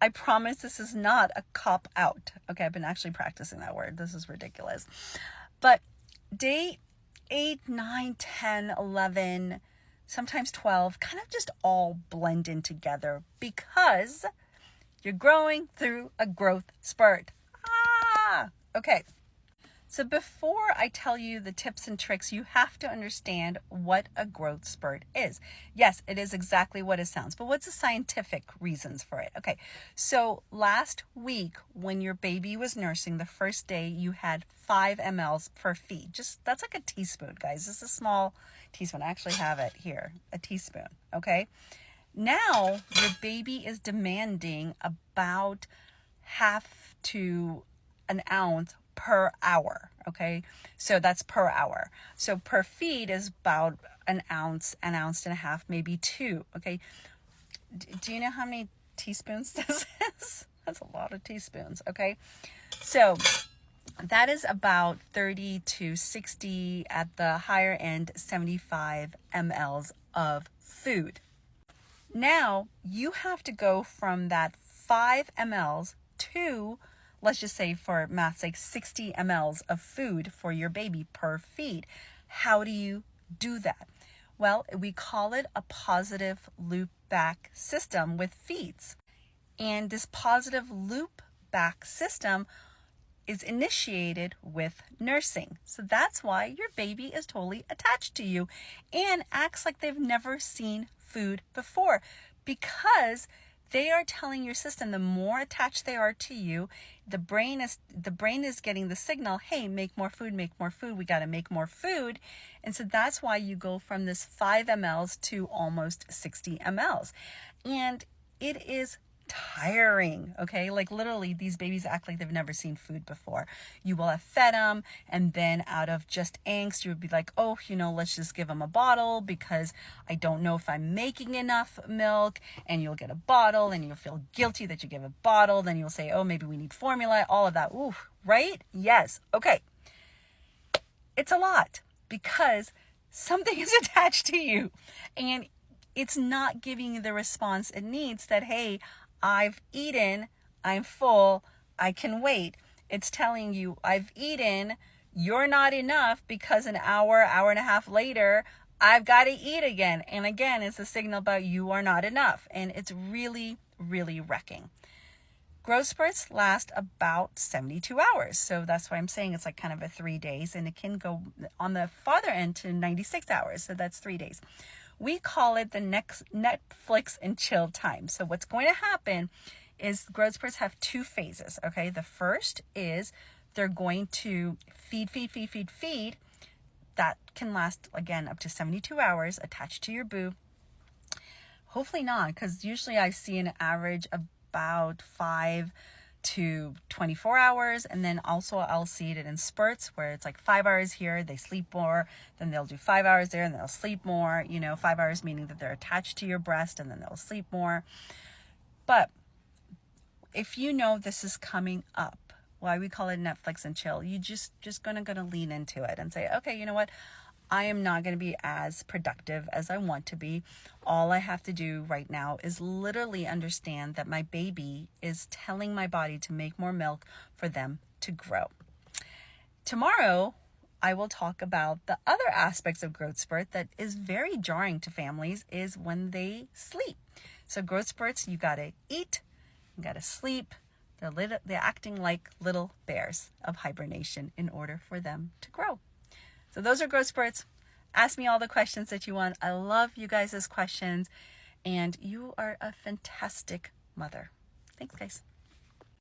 I promise this is not a cop out. Okay, I've been actually practicing that word. This is ridiculous. But day 8, 9, 10, 11, sometimes 12, kind of just all blend in together because you're growing through a growth spurt. Okay. So before I tell you the tips and tricks, you have to understand what a growth spurt is. Yes, it is exactly what it sounds, but what's the scientific reasons for it? Okay, so last week when your baby was nursing, the first day you had 5 mLs per feed. That's like a teaspoon, guys. This is a small teaspoon. I actually have it here, a teaspoon, okay? Now your baby is demanding about half to an ounce per hour, okay? So that's per hour. So per feed is about an ounce and a half, maybe 2, okay? Do you know how many teaspoons this is? That's a lot of teaspoons, okay? So that is about 30 to 60, at the higher end, 75 mLs of food. Now you have to go from that 5 mLs to, let's just say for math's sake, 60 mLs of food for your baby per feed. How do you do that? Well, we call it a positive loop back system with feeds. And this positive loop back system is initiated with nursing. So that's why your baby is totally attached to you and acts like they've never seen food before, because they are telling your system, the more attached they are to you, the brain is getting the signal, hey, make more food, we got to make more food. And so that's why you go from this 5 mLs to almost 60 mLs. And it is tiring, okay? Like literally these babies act like they've never seen food before. You will have fed them, and then out of just angst, you would be like, oh, let's just give them a bottle because I don't know if I'm making enough milk, and you'll get a bottle and you'll feel guilty that you give a bottle. Then you'll say, oh, maybe we need formula, all of that. Ooh, right? Yes. Okay. It's a lot because something is attached to you and it's not giving you the response it needs that, hey, I've eaten, I'm full, I can wait. It's telling you, I've eaten, you're not enough, because an hour and a half later, I've got to eat again. And again, it's a signal about you are not enough. And it's really, really wrecking. Growth spurts last about 72 hours. So that's why I'm saying it's like kind of a 3 days, and it can go on the farther end to 96 hours. So that's 3 days. We call it the next Netflix and chill time. So what's going to happen is growth spurts have 2 phases, okay? The first is they're going to feed. That can last, again, up to 72 hours attached to your boob. Hopefully not, because usually I see an average about 5 to 24 hours. And then also I'll see it in spurts where it's like 5 hours here, they sleep more, then they'll do 5 hours there and they'll sleep more, 5 hours meaning that they're attached to your breast and then they'll sleep more. But if you know this is coming up, why we call it Netflix and chill, you just gonna lean into it and say, okay, you know what? I am not going to be as productive as I want to be. All I have to do right now is literally understand that my baby is telling my body to make more milk for them to grow. Tomorrow, I will talk about the other aspects of growth spurt that is very jarring to families, is when they sleep. So growth spurts, you got to eat, you got to sleep. They're acting like little bears of hibernation in order for them to grow. So those are growth spurts. Ask me all the questions that you want. I love you guys' questions, and you are a fantastic mother. Thanks, guys.